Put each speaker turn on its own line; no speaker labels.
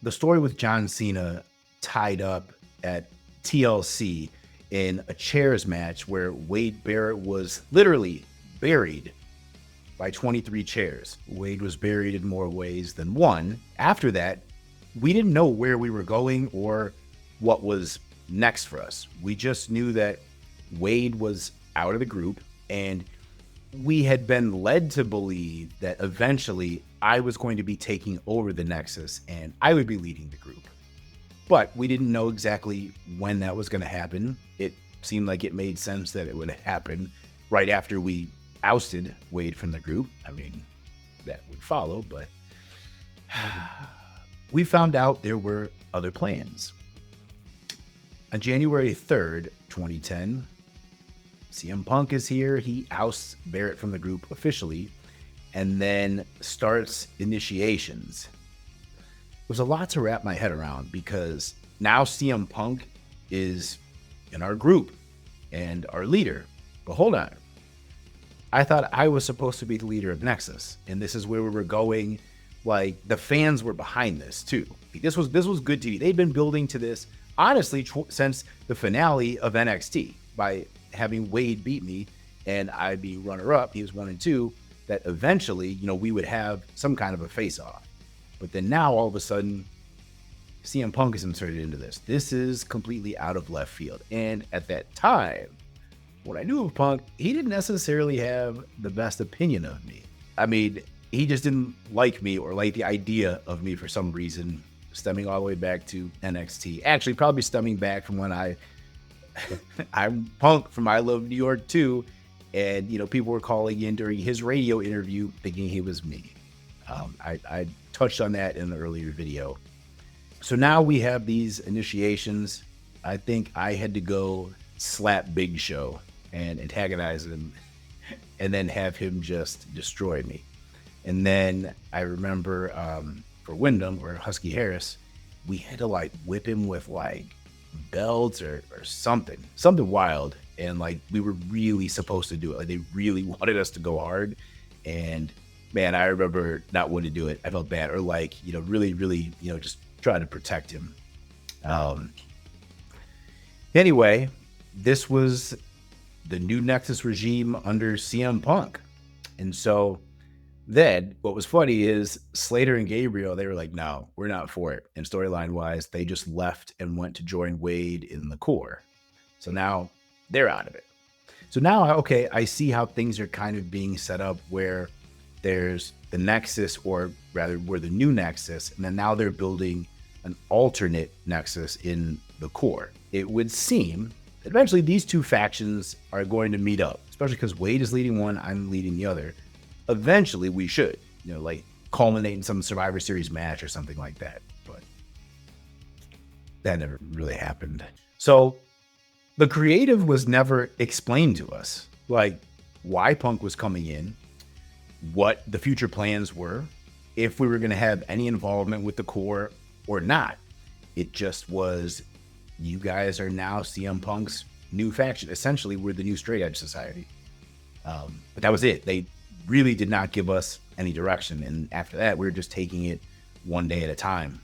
the story with John Cena tied up at TLC in a chairs match where Wade Barrett was literally buried by 23 chairs. Wade was buried in more ways than one. After that, we didn't know where we were going or what was next for us. We just knew that Wade was out of the group, and we had been led to believe that eventually I was going to be taking over the Nexus and I would be leading the group. But we didn't know exactly when that was going to happen. It seemed like it made sense that it would happen right after we ousted Wade from the group. I mean, that would follow, but we found out there were other plans. On January 3rd, 2010, CM Punk is here. He ousts Barrett from the group officially and then starts initiations. It was a lot to wrap my head around because now CM Punk is in our group and our leader. But hold on. I thought I was supposed to be the leader of Nexus, and this is where we were going. Like, the fans were behind this too. This was good TV. They'd been building to this, honestly, since the finale of NXT by having Wade beat me and I'd be runner-up. He was 1 and 2. That eventually, we would have some kind of a face-off. But then now, all of a sudden, CM Punk is inserted into this. This is completely out of left field. And at that time, what I knew of Punk, he didn't necessarily have the best opinion of me. I mean, he just didn't like me or like the idea of me for some reason, stemming all the way back to NXT. Actually, probably stemming back from when I'm Punk from I Love New York too. And, people were calling in during his radio interview thinking he was me. I touched on that in the earlier video. So now we have these initiations. I think I had to go slap Big Show and antagonize him and then have him just destroy me. And then I remember for Wyndham or Husky Harris, we had to whip him with belts or something wild. And we were really supposed to do it. They really wanted us to go hard. And man, I remember not wanting to do it. I felt bad or really, really, just trying to protect him. Anyway, this was the new Nexus regime under CM Punk. And so then what was funny is Slater and Gabriel, they were like, no, we're not for it. And storyline wise, they just left and went to join Wade in the Corre. So now they're out of it. So now, okay, I see how things are kind of being set up where there's the Nexus, or rather we're the new Nexus. And then now they're building an alternate Nexus in the Corre. It would seem that eventually these two factions are going to meet up, especially because Wade is leading one, I'm leading the other. Eventually we should, culminate in some Survivor Series match or something like that. But that never really happened. So the creative was never explained to us, why Punk was coming in, what the future plans were, if we were going to have any involvement with the Corre or not. It just was, you guys are now CM Punk's new faction. Essentially, we're the new Straight Edge Society. But that was it. They really did not give us any direction. And after that, we were just taking it one day at a time.